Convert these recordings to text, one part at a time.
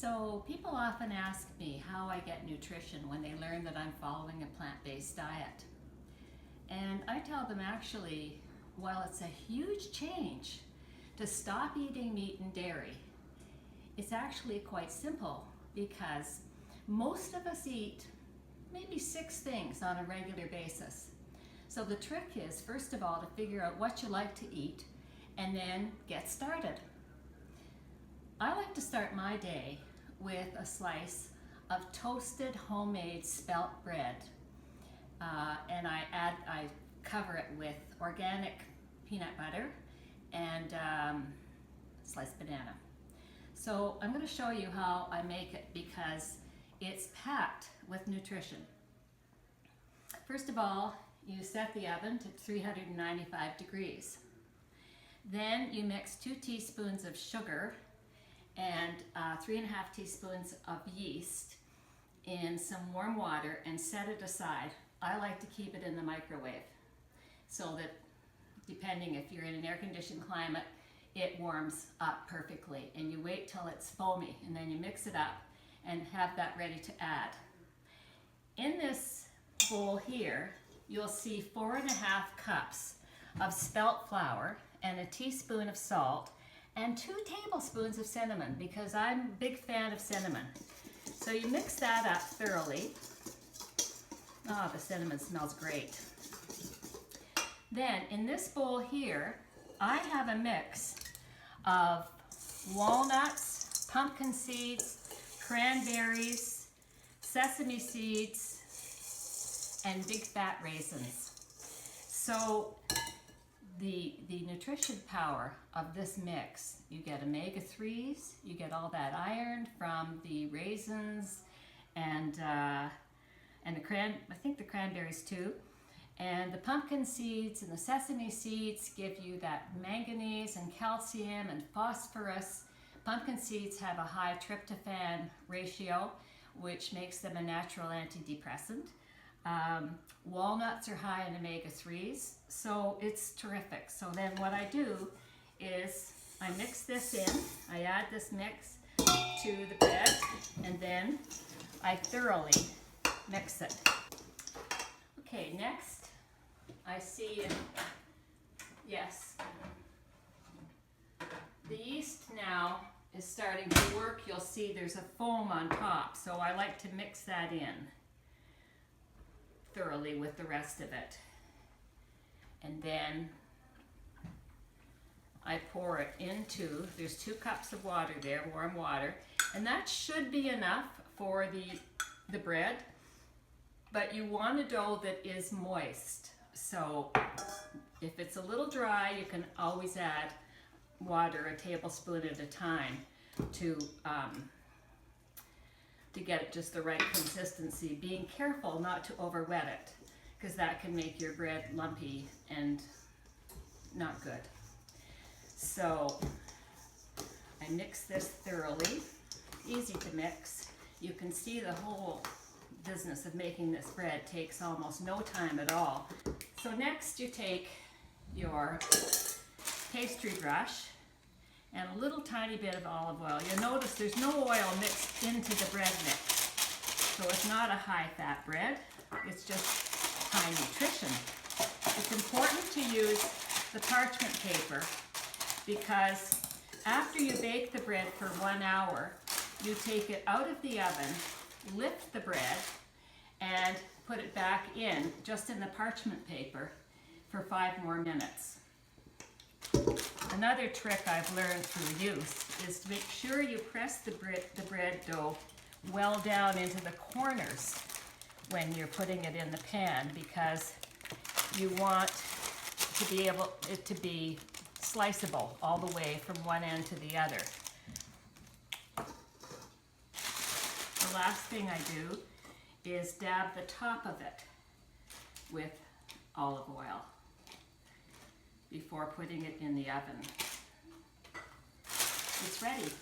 So people often ask me how I get nutrition when they learn that I'm following a plant-based diet. And I tell them actually, while it's a huge change to stop eating meat and dairy, it's actually quite simple because most of us eat maybe 6 things on a regular basis. So the trick is, first of all, to figure out what you like to eat and then get started. I like to start my day with a slice of toasted homemade spelt bread. And I cover it with organic peanut butter and sliced banana. So I'm going to show you how I make it because it's packed with nutrition. First of all, you set the oven to 395 degrees. Then you mix 2 teaspoons of sugar and 3.5 teaspoons of yeast in some warm water and set it aside. I like to keep it in the microwave so that, depending if you're in an air-conditioned climate, it warms up perfectly. And you wait till it's foamy and then you mix it up and have that ready to add. In this bowl here, you'll see 4.5 cups of spelt flour and a teaspoon of salt and 2 tablespoons of cinnamon, because I'm a big fan of cinnamon. So you mix that up thoroughly. Oh, the cinnamon smells great. Then in this bowl here, I have a mix of walnuts, pumpkin seeds, cranberries, sesame seeds, and big fat raisins. So the nutrition power of this mix, you get omega-3s, you get all that iron from the raisins and I think the cranberries too. And the pumpkin seeds and the sesame seeds give you that manganese and calcium and phosphorus. Pumpkin seeds have a high tryptophan ratio, which makes them a natural antidepressant. Walnuts are high in omega-3s, so it's terrific. So then what I do is I mix this in, I add this mix to the bread, and then I thoroughly mix it. Okay, next I see, yes, the yeast now is starting to work. You'll see there's a foam on top, so I like to mix that in thoroughly with the rest of it. And then I pour it into, there's 2 cups of water there, warm water, and that should be enough for the bread, but you want a dough that is moist. So if it's a little dry, you can always add water a tablespoon at a time to get it just the right consistency, being careful not to over wet it, because that can make your bread lumpy and not good. So I mix this thoroughly, easy to mix. You can see the whole business of making this bread takes almost no time at all. So next you take your pastry brush and a little tiny bit of olive oil. You'll notice there's no oil mixed into the bread mix. So it's not a high-fat bread, it's just high nutrition. It's important to use the parchment paper because after you bake the bread for 1 hour, you take it out of the oven, lift the bread, and put it back in, just in the parchment paper, for 5 more minutes. Another trick I've learned through use is to make sure you press the bread dough well down into the corners when you're putting it in the pan, because you want to be able it to be sliceable all the way from one end to the other. The last thing I do is dab the top of it with olive oil before putting it in the oven. It's ready.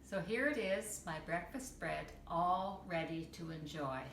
So here it is, my breakfast bread, all ready to enjoy.